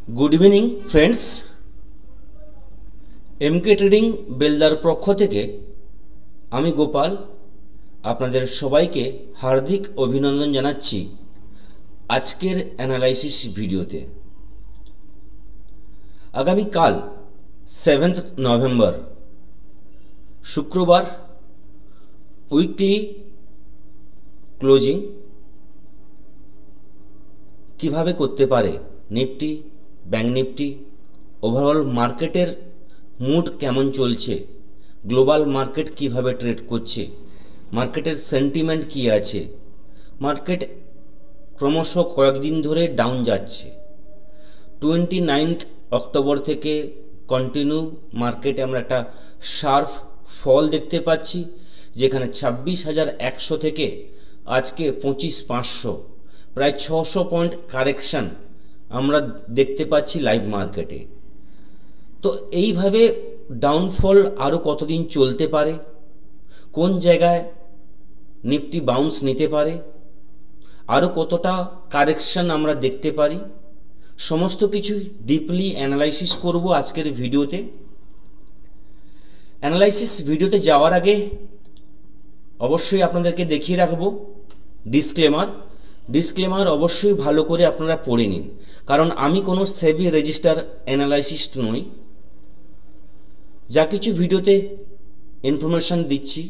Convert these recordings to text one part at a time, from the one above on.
Good evening friends. MK trading बेलदार पक्ष থেকে আমি গোপাল আপনাদের সবাইকে হার্দিক অভিনন্দন জানাচ্ছি আজকের অ্যানালাইসিস ভিডিওতে। আগামী কাল 7th নভেম্বর শুক্রবার উইকলি ক্লোজিং কিভাবে করতে পারে নিফটি, ব্যাংক নিফটি, ওভারঅল মার্কেটের মুড কেমন চলছে, গ্লোবাল মার্কেট কিভাবে ট্রেড করছে, মার্কেটের সেন্টিমেন্ট কি আছে, মার্কেট ক্রমশ কয়েকদিন ধরে ডাউন যাচ্ছে। 29 অক্টোবর থেকে কন্টিনিউ মার্কেটে আমরা একটা শার্প ফল দেখতে পাচ্ছি, যেখানে 26,100 থেকে আজকে 25,500 প্রায় 600 পয়েন্ট কারেকশান আমরা দেখতে পাচ্ছি লাইভ মার্কেটে। তো এইভাবে ডাউনফল আরও কতদিন চলতে পারে, কোন জায়গায় নিফটি বাউন্স নিতে পারে, আরও কতটা কারেকশান আমরা দেখতে পারি, সমস্ত কিছু ডিপলি অ্যানালাইসিস করব আজকের ভিডিওতে। অ্যানালাইসিস ভিডিওতে যাওয়ার আগে অবশ্যই আপনাদেরকে দেখিয়ে রাখব ডিসক্লেমার অবশ্যই ভালো করে আপনারা পড়ে নিন, কারণ আমি কোনো সেবি রেজিস্টার অ্যানালাইসিস্ট নই। যা কিছু ভিডিওতে ইনফরমেশান দিচ্ছি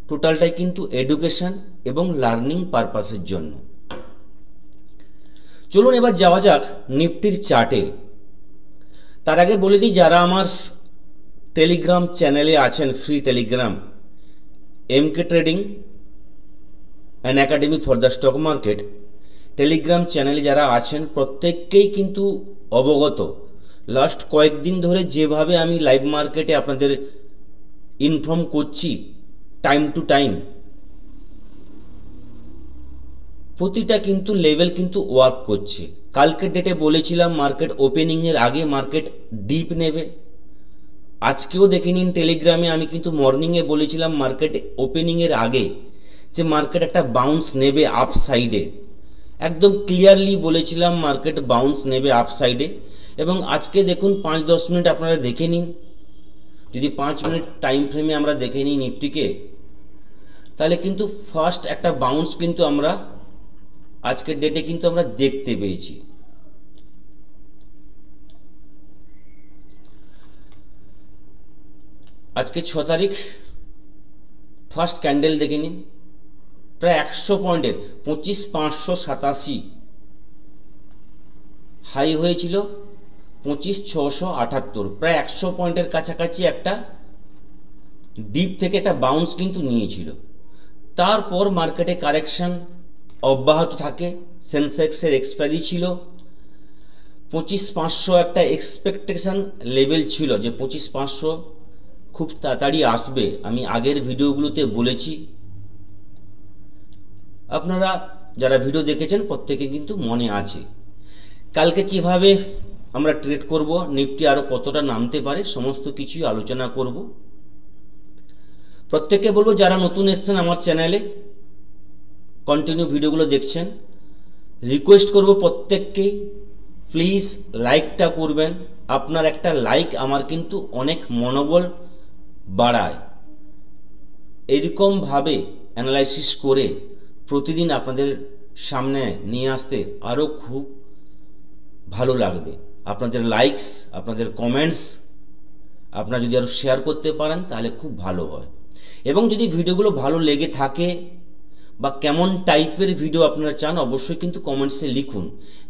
টোটালটাই কিন্তু এডুকেশন এবং লার্নিং পারপাসের জন্য। চলুন এবার যাওয়া যাক নিফটির চার্টে। তার আগে বলে দিই, যারা আমার টেলিগ্রাম চ্যানেলে আছেন, free Telegram MK trading and academy for the stock market Telegram চ্যানেলে যারা আছেন প্রত্যেককেই কিন্তু অবগত লাস্ট কয়েকদিন ধরে যেভাবে আমি লাইভ মার্কেটে আপনাদের ইনফর্ম করছি টাইম টু টাইম, প্রতিটা কিন্তু লেভেল কিন্তু ওয়ার্ক করছে। কালকের ডেটে বলেছিলাম মার্কেট ওপেনিংয়ের আগে মার্কেট ডিপ নেবে। আজকেও দেখে নিন টেলিগ্রামে আমি কিন্তু মর্নিংয়ে বলেছিলাম মার্কেট ওপেনিংয়ের আগে যে মার্কেট একটা বাউন্স নেবে আপ সাইডে, একদম ক্লিয়ারলি বলেছিলাম মার্কেট বাউন্স নেবে আপ সাইডে। এবং আজকে দেখুন 5-10 মিনিট আপনারা দেখে নিন, যদি 5 মিনিট টাইম ফ্রেমে আমরা দেখে নিই নিফটিকে, তাহলে কিন্তু ফার্স্ট একটা বাউন্স কিন্তু আমরা আজকের ডেটে কিন্তু আমরা দেখতে পেয়েছি। আজকে 6 তারিখ, ফার্স্ট ক্যান্ডেল দেখে নিন, প্রায় 100 পয়েন্টের 25,587 হাই হয়েছিল, 25,678 প্রায় 100 পয়েন্টের কাছাকাছি একটা ডিপ থেকে একটা বাউন্স কিন্তু নিয়েছিল। তারপর মার্কেটে কারেকশন অব্যাহত থাকে। সেন্সেক্সের এক্সপায়ারি ছিল, 25,500 একটা এক্সপেকটেশন লেভেল ছিল যে 25,500 খুব তাড়াতাড়ি আসবে। আমি আগের ভিডিওগুলোতে বলেছি, আপনারা যারা ভিডিও দেখেছেন প্রত্যেকে কিন্তু মনে আছে। কালকে কিভাবে আমরা ট্রেড করব, নিফটি আরও কতটা নামতে পারে, সমস্ত কিছুই আলোচনা করব। প্রত্যেককে বলবো যারা নতুন এসেছেন আমার চ্যানেলে কন্টিনিউ ভিডিওগুলো দেখছেন, রিকোয়েস্ট করব প্রত্যেককেই প্লিজ লাইকটা করবেন। আপনার একটা লাইক আমার কিন্তু অনেক মনোবল বাড়ায়। এইরকমভাবে অ্যানালাইসিস করে প্রতিদিন আপনাদের সামনে নিয়ে আসতে আরও খুব ভালো লাগবে। আপনাদের লাইকস, আপনাদের কমেন্টস আপনারা যদি আরও শেয়ার করতে পারেন তাহলে খুব ভালো হয়। এবং যদি ভিডিওগুলো ভালো লেগে থাকে বা কেমন টাইপের ভিডিও আপনারা চান অবশ্যই কিন্তু কমেন্টসে লিখুন।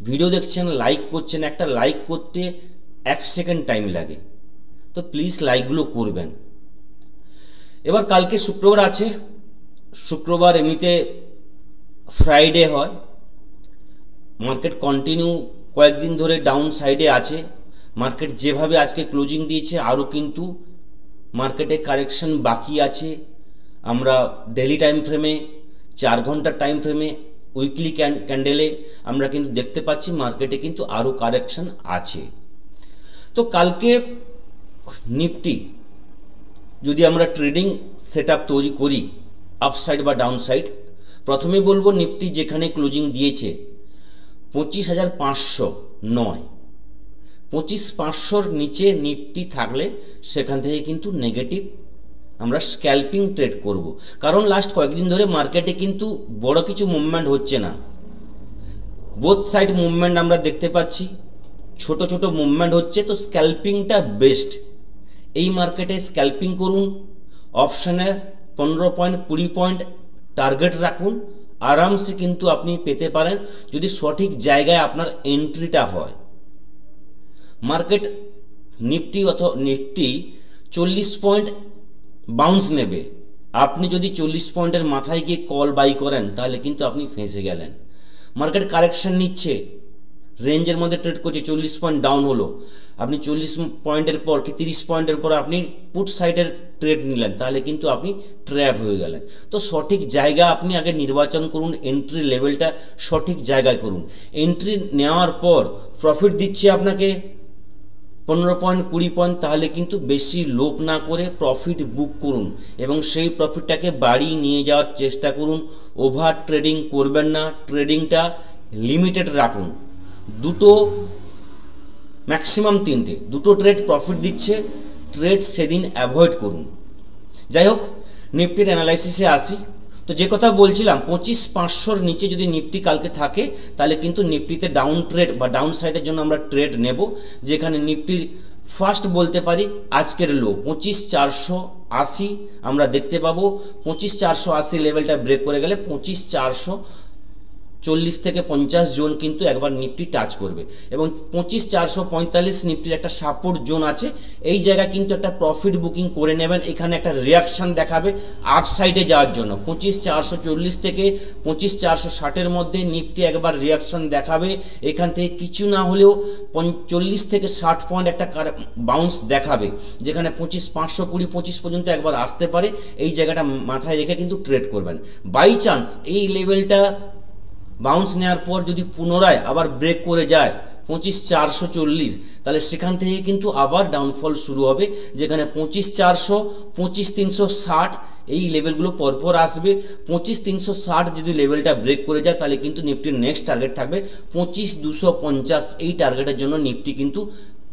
ভিডিও দেখছেন, লাইক করছেন, একটা লাইক করতে 1 সেকেন্ড টাইম লাগে, তো প্লিজ লাইকগুলো করবেন। এবার কালকে শুক্রবার আছে, শুক্রবার এমনিতে ফ্রাইডে হয়, মার্কেট কন্টিনিউ কয়েকদিন ধরে ডাউন সাইডে আছে। মার্কেট যেভাবে আজকে ক্লোজিং দিয়েছে আরও কিন্তু মার্কেটে কারেকশন বাকি আছে। আমরা ডেলি টাইম ফ্রেমে, 4 ঘন্টার টাইম ফ্রেমে, উইকলি ক্যান্ডেলে আমরা কিন্তু দেখতে পাচ্ছি মার্কেটে কিন্তু আরও কারেকশন আছে। তো কালকে নিফটি যদি আমরা ট্রেডিং সেটআপ তৈরি করি আপসাইড বা ডাউনসাইড, প্রথমে বলবো নিফটি যেখানে ক্লোজিং দিয়েছে 25,509 25,500 নিচে নিফটি থাকলে সেখান থেকে কিন্তু নেগেটিভ আমরা স্ক্যাল্পিং ট্রেড করব। কারণ লাস্ট কয়েকদিন ধরে মার্কেটে কিন্তু বড় কিছু মুভমেন্ট হচ্ছে না, বোথ সাইড মুভমেন্ট আমরা দেখতে পাচ্ছি, ছোট ছোট মুভমেন্ট হচ্ছে। তো স্ক্যাল্পিংটা বেস্ট, এই মার্কেটে স্ক্যাল্পিং করুন। অপশানে 15 পয়েন্ট 20 পয়েন্ট টার্গেট রাখুন, আরামসে কিন্তু আপনি পেতে পারেন যদি সঠিক জায়গায় আপনার এন্ট্রিটা হয়। মার্কেট নিফটি অথবা নিফটি 40 পয়েন্ট বাউন্স নেবে, আপনি যদি 40 পয়েন্টের মাথায় গিয়ে কল বাই করেন তাহলে কিন্তু আপনি ফেঁসে গেলেন। মার্কেট কারেকশন নিচ্ছে, রেঞ্জের মধ্যে ট্রেড করছে, 40 পয়েন্ট ডাউন হলো, আপনি 40 পয়েন্টের পর কি 30 পয়েন্টের পর আপনি পুট সাইডের ট্রেড নিলেন, তাহলে কিন্তু আপনি ট্র্যাপ হয়ে গেলেন। তো সঠিক জায়গা আপনি আগে নির্বাচন করুন, এন্ট্রি লেভেলটা সঠিক জায়গায় করুন। এন্ট্রি নেওয়ার পর প্রফিট দিচ্ছে আপনাকে 15 পয়েন্ট 20 পয়েন্ট, তাহলে কিন্তু বেশি লোভ না করে প্রফিট বুক করুন এবং সেই প্রফিটটাকে বাড়ি নিয়ে যাওয়ার চেষ্টা করুন। ওভার ট্রেডিং করবেন না, ট্রেডিংটা লিমিটেড রাখুন। দুটো ম্যাক্সিমাম 3টে, দুটো ট্রেড প্রফিট দিচ্ছে, ট্রেড সেদিন অ্যাভয়েড করুন। যাই হোক, নিফটির অ্যানালাইসিসে আসি। তো যে কথা বলছিলাম, 25,500 নিচে যদি নিফটি কালকে থাকে তাহলে কিন্তু নিফটিতে ডাউন ট্রেড বা ডাউন সাইডের জন্য আমরা ট্রেড নেব, যেখানে নিফটির ফার্স্ট বলতে পারি আজকের লো 25,480 আমরা দেখতে পাবো। 25,480 লেভেলটা ব্রেক করে গেলে 25,440 থেকে 50 জোন কিন্তু একবার নিফটি টাচ করবে এবং 25,445 নিফটির একটা সাপোর্ট জোন আছে। এই জায়গায় কিন্তু একটা প্রফিট বুকিং করে নেবেন, এখানে একটা রিয়াকশান দেখাবে আপসাইডে যাওয়ার জন্য। 25,440 থেকে 25,460-এর মধ্যে নিফটি একবার রিয়াকশান দেখাবে, এখান থেকে কিছু না হলেও 40 থেকে 60 পয়েন্ট একটা বাউন্স দেখাবে, যেখানে 25,520 25 পর্যন্ত একবার আসতে পারে। এই জায়গাটা মাথায় রেখে কিন্তু ট্রেড করবেন। বাই চান্স এই লেভেলটা বাউন্স নেওয়ার পর যদি পুনরায় আবার ব্রেক করে যায় 25,440, তাহলে সেখান থেকে কিন্তু আবার ডাউনফল শুরু হবে, যেখানে 25,400 25,360 এই লেভেলগুলো পরপর আসবে। 25,360 যদি লেভেলটা ব্রেক করে যায় তাহলে কিন্তু নিফটির নেক্সট টার্গেট থাকবে 25,250। এই টার্গেটের জন্য নিফটি কিন্তু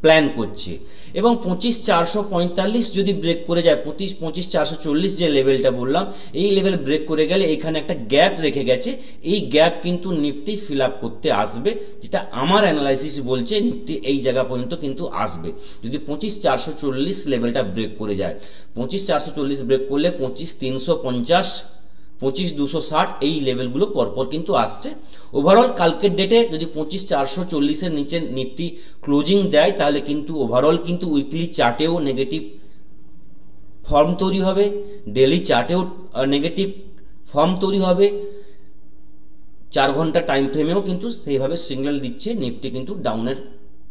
প্ল্যান করছে এবং 25,445 যদি ব্রেক করে যায়, 25,440 যে লেভেলটা বললাম, এই লেভেল ব্রেক করে গেলে এখানে একটা গ্যাপ রেখে গেছে, এই গ্যাপ কিন্তু নিফটি ফিল আপ করতে আসবে, যেটা আমার অ্যানালাইসিস বলছে নিফটি এই জায়গা পর্যন্ত কিন্তু আসবে যদি 25,440 লেভেলটা ব্রেক করে যায়। 25,440 ব্রেক করলে 25,350 25,260 এই লেভেলগুলো পরপর কিন্তু আসছে। ওভারঅল কালকের ডেটে যদি 25,440-এর নিচে নিফটি ক্লোজিং দেয় তাহলে কিন্তু ওভারঅল কিন্তু উইকলি চার্টেও নেগেটিভ ফর্ম তৈরি হবে, ডেলি চার্টেও নেগেটিভ ফর্ম তৈরি হবে, 4 ঘন্টা টাইম ফ্রেমেও কিন্তু সেইভাবে সিগন্যাল দিচ্ছে নিফটি কিন্তু ডাউনের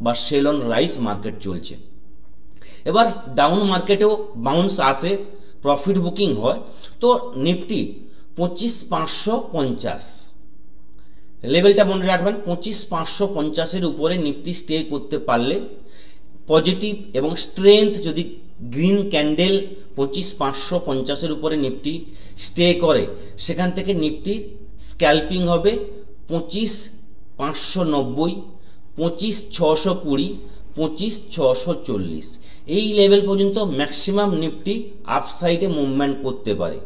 বা সেল অন রাইজ মার্কেট চলছে। এবার ডাউন মার্কেটেও বাউন্স আসে, প্রফিট বুকিং হয়। তো নিফটি 25,550 লেভেলটা মনে রাখবেন, 25,550-এর উপরে নিফটি স্টে করতে পারলে পজিটিভ এবং স্ট্রেংথ যদি গ্রিন ক্যান্ডেল 25,550-এর উপরে নিফটি স্টে করে, সেখান থেকে নিফটির স্ক্যাল্পিং হবে 25,590 25,620 25,640 এই লেভেল পর্যন্ত ম্যাক্সিমাম নিফটি আপসাইডে মুভমেন্ট করতে পারে।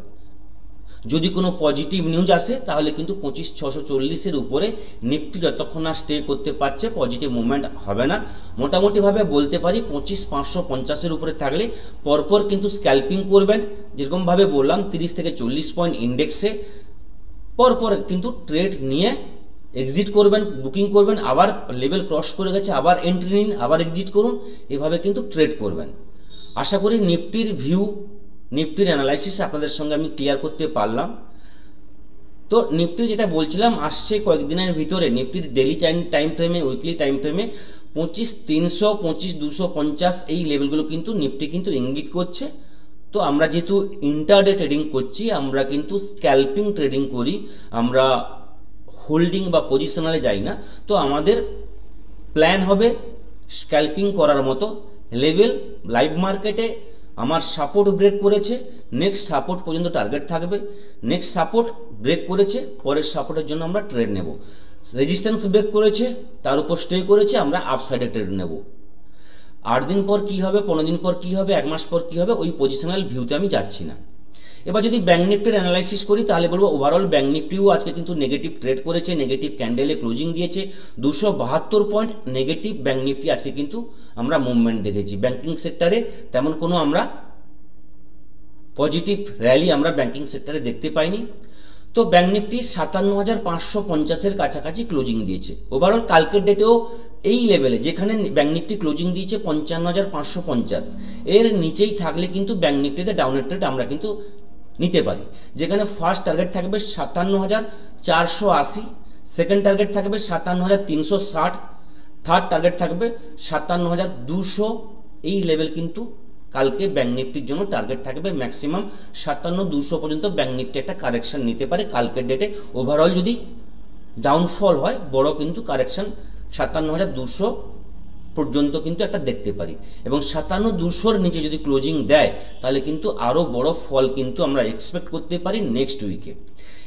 যদি কোনো পজিটিভ নিউজ আসে তাহলে কিন্তু 25,640-এর উপরে নিফটি যতক্ষণ না স্টে করতে পারছে পজিটিভ মুভমেন্ট হবে না। মোটামুটিভাবে বলতে পারি 25,550-এর উপরে থাকলে পরপর কিন্তু স্ক্যাল্পিং করবেন, যেরকমভাবে বললাম 30 থেকে 40 পয়েন্ট ইন্ডেক্সে পরপর কিন্তু ট্রেড নিয়ে এক্সিট করবেন, বুকিং করবেন, আবার লেভেল ক্রস করে গেছে আবার এন্ট্রি নিন, আবার এক্সিট করুন, এভাবে কিন্তু ট্রেড করবেন। আশা করি নিফটির ভিউ, নিফটির অ্যানালাইসিস আপনাদের সঙ্গে আমি ক্লিয়ার করতে পারলাম। তো নিফটি যেটা বলছিলাম, আসছে কয়েকদিনের ভিতরে নিফটির ডেলি টাইম ফ্রেমে, উইকলি টাইম ফ্রেমে 25,300 25,250 এই লেভেলগুলো কিন্তু নিফটি কিন্তু ইঙ্গিত করছে। তো আমরা যেহেতু ইন্টারডে ট্রেডিং করছি, আমরা কিন্তু স্ক্যাল্পিং ট্রেডিং করি, আমরা হোল্ডিং বা পজিশনালে যাই না। তো আমাদের প্ল্যান হবে স্ক্যাল্পিং করার মতো লেভেল। লাইভ মার্কেটে আমার সাপোর্ট ব্রেক করেছে, নেক্সট সাপোর্ট পর্যন্ত টার্গেট থাকবে, নেক্সট সাপোর্ট ব্রেক করেছে, পরের সাপোর্টের জন্য আমরা ট্রেড নেব। রেজিস্ট্যান্স ব্রেক করেছে, তার উপর স্টে করেছে, আমরা আপসাইডে ট্রেড নেব। 8 দিন পর কি হবে, 15 দিন পর কি হবে, 1 মাস পর কি হবে, ওই পজিশনাল ভিউতে আমি যাচ্ছি না। এবার যদি ব্যাঙ্ক নিফটির অ্যানালাইসিস করি তাহলে বলবো ওভারঅল ব্যাঙ্ক নিফটিও আজকে কিন্তু নেগেটিভ ট্রেড করেছে, নেগেটিভ ক্যান্ডেলে ক্লোজিং দিয়েছে। 272 পয়েন্ট নেগেটিভ ব্যাঙ্ক নিফটি আজকে কিন্তু আমরা মুভমেন্ট দেখেছি। ব্যাংকিং সেক্টরে তেমন কোনো আমরা পজিটিভ র্যালি আমরা ব্যাংকিং সেক্টরে দেখতে পাইনি। তো ব্যাঙ্ক নিফটি 57,550-এর কাছাকাছি ক্লোজিং দিয়েছে। ওভারঅল কালকের ডেটেও এই লেভেলে যেখানে ব্যাঙ্ক নিফটি ক্লোজিং দিয়েছে 55,550, এর নিচেই থাকলে কিন্তু ব্যাঙ্ক নিফটিতে ডাউনের ট্রেড আমরা কিন্তু নিতে পারি। যেখানে ফার্স্ট টার্গেট থাকবে 57,480, সেকেন্ড টার্গেট থাকবে 57,360, থার্ড টার্গেট থাকবে 57,200। এই লেভেল কিন্তু কালকে ব্যাঙ্ক নিফটির জন্য টার্গেট থাকবে। ম্যাক্সিমাম 57,200 পর্যন্ত ব্যাঙ্ক নিফটি একটা কারেকশন নিতে পারে কালকের ডেটে। ওভারঅল যদি ডাউনফল হয় বড় কিন্তু কারেকশন 57,200 পর্যন্ত কিন্তু একটা দেখতে পারি, এবং 57,200-র নিচে যদি ক্লোজিং দেয় তাহলে কিন্তু আরও বড় ফল কিন্তু আমরা এক্সপেক্ট করতে পারি নেক্সট উইকে।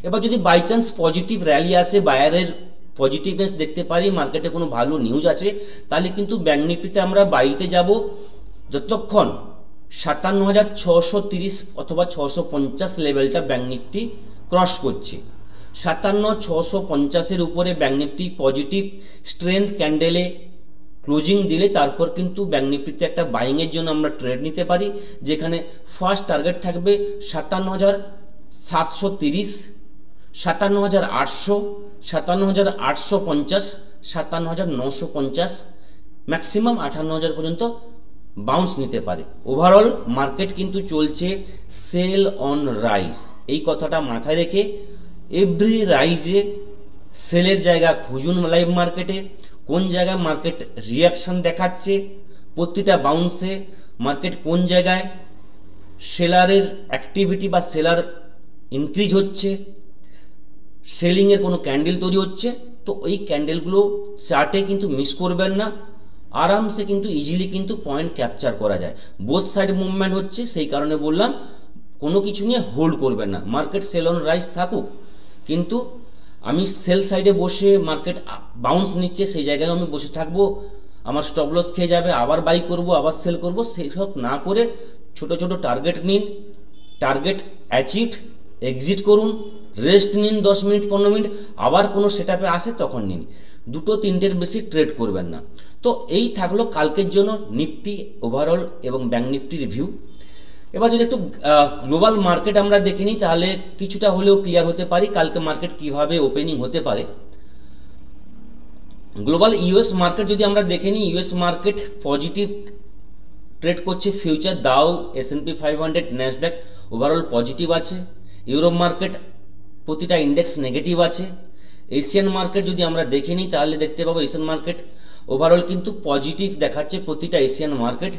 এবার যদি বাই চান্স পজিটিভ র্যালি আসে, বায়ারের পজিটিভনেস দেখতে পারি, মার্কেটে কোনো ভালো নিউজ আছে, তাহলে কিন্তু ব্যাঙ্ক নিফটিতে আমরা বাইতে যাব যতক্ষণ 57,630 অথবা 650 লেভেলটা ব্যাঙ্ক নিফটি ক্রস করছে। 57,650-এর উপরে ব্যাঙ্ক নিফটি পজিটিভ স্ট্রেংথ ক্যান্ডেলে ক্লোজিং দিলে তারপর কিন্তু ব্যাঙ্ক নিফটিতে একটা বাইংয়ের জন্য আমরা ট্রেড নিতে পারি। যেখানে ফার্স্ট টার্গেট থাকবে 57,730, 57,800, 57,850, 57,950, ম্যাক্সিমাম 58,000 পর্যন্ত বাউন্স নিতে পারে। ওভারঅল মার্কেট কিন্তু চলছে সেল অন রাইজ, এই কথাটা মাথায় রেখে এভরি রাইজে সেলের জায়গা খুঁজুন লাইভ মার্কেটে। কোন জায়গায় মার্কেট রিয়াকশন দেখাচ্ছে, প্রতিটা বাউন্সে মার্কেট কোন জায়গায় সেলারের অ্যাক্টিভিটি বা সেলার ইনক্রিজ হচ্ছে, সেলিংয়ের কোনো ক্যান্ডেল তৈরি হচ্ছে, তো ওই ক্যান্ডেলগুলো চার্টে কিন্তু মিস করবেন না। আরামসে কিন্তু ইজিলি কিন্তু পয়েন্ট ক্যাপচার করা যায়। বোথ সাইড মুভমেন্ট হচ্ছে, সেই কারণে বললাম কোনো কিছু নিয়ে হোল্ড করবেন না। মার্কেট সেল অন রাইজ থাকুক, কিন্তু আমি সেল সাইডে বসে মার্কেট বাউন্স নিচ্ছে সেই জায়গায় আমি বসে থাকবো, আমার স্টপ লস খেয়ে যাবে, আবার বাই করব, আবার সেল করব, সেই সব না করে ছোট ছোট টার্গেট নিন, টার্গেট অ্যাচিভড এক্সিট করুন, রেস্ট নিন 10 মিনিট 15 মিনিট, আবার কোনো সেটআপে আসে তখন নিন। 2-3টের বেশি ট্রেড করবেন না। তো এই থাকলো কালকের জন্য নিফটি ওভারঅল এবং ব্যাঙ্ক নিফটি রিভিউ। এবার যদি একটু গ্লোবাল মার্কেট আমরা দেখে নিই তাহলে কিছুটা হলেও ক্লিয়ার হতে পারি কালকে মার্কেট কিভাবে ওপেনিং হতে পারে। গ্লোবাল ইউএস মার্কেট যদি আমরা দেখে নিই, ইউএস মার্কেট পজিটিভ ট্রেড করছে। ফিউচার দাও, S&P 500, ন্যাসডাক ওভারঅল পজিটিভ আছে। ইউরোপ মার্কেট প্রতিটা ইন্ডেক্স নেগেটিভ আছে। এশিয়ান মার্কেট যদি আমরা দেখে নিই তাহলে দেখতে পাবো এশিয়ান মার্কেট ওভারঅল কিন্তু পজিটিভ দেখাচ্ছে প্রতিটা এশিয়ান মার্কেট।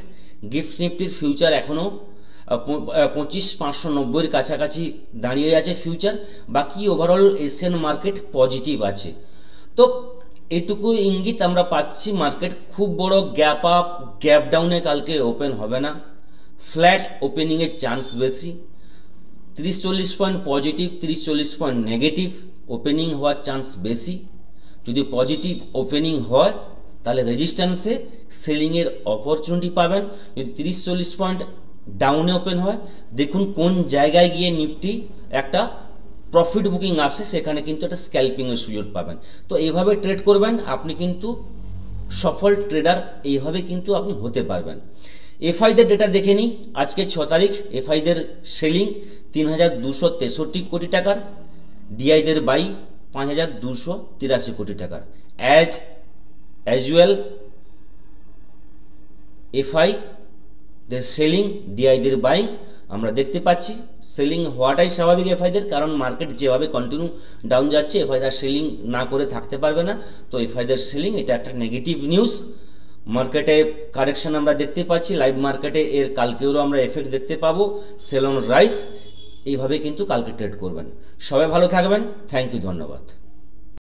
গিফট নিফটির ফিউচার এখনও 25,590-এর কাছাকাছি দাঁড়িয়ে আছে ফিউচার। বাকি ওভারঅল এশিয়ান মার্কেট পজিটিভ আছে। তো এটুকু ইঙ্গিত আমরা পাচ্ছি মার্কেট খুব বড় গ্যাপ আপ গ্যাপ ডাউনে কালকে ওপেন হবে না, ফ্ল্যাট ওপেনিংয়ের চান্স বেশি। 30-40 point positive, 30-40 point negative opening হওয়ার চান্স বেশি। যদি পজিটিভ ওপেনিং হয় তাহলে রেজিস্ট্যান্সে সেলিংয়ের অপরচুনিটি পাবেন। যদি 30-40 পয়েন্ট ডাউনে ওপেন হয়, দেখুন কোন জায়গায় গিয়ে নিফটি একটা প্রফিট বুকিং আসে, সেখানে কিন্তু একটা স্ক্যালপিংয়ের সুযোগ পাবেন। তো এইভাবে ট্রেড করবেন, আপনি কিন্তু সফল ট্রেডার এইভাবে কিন্তু আপনি হতে পারবেন। এফআইদের ডেটা দেখে নিই। আজকে 6 তারিখ এফআইদের সেলিং 3,263 কোটি টাকার, ডিআইদের বাই 5,283 কোটি টাকার। অ্যাজ ইউজুয়াল এফআই দের সেলিং, ডিআইদের বাইং আমরা দেখতে পাচ্ছি। সেলিং হওয়াটাই স্বাভাবিক এফআইদের, কারণ মার্কেট যেভাবে কন্টিনিউ ডাউন যাচ্ছে এফআইদের সেলিং না করে থাকতে পারবে না। তো এফআইদের সেলিং এটা একটা নেগেটিভ নিউজ। মার্কেটে কারেকশন আমরা দেখতে পাচ্ছি, লাইভ মার্কেটে এর কালকেও আমরা এফেক্ট দেখতে পাবো। সেল অন রাইজ এইভাবে কিন্তু কালকে ট্রেড করবেন। সবাই ভালো থাকবেন। থ্যাংক ইউ, ধন্যবাদ।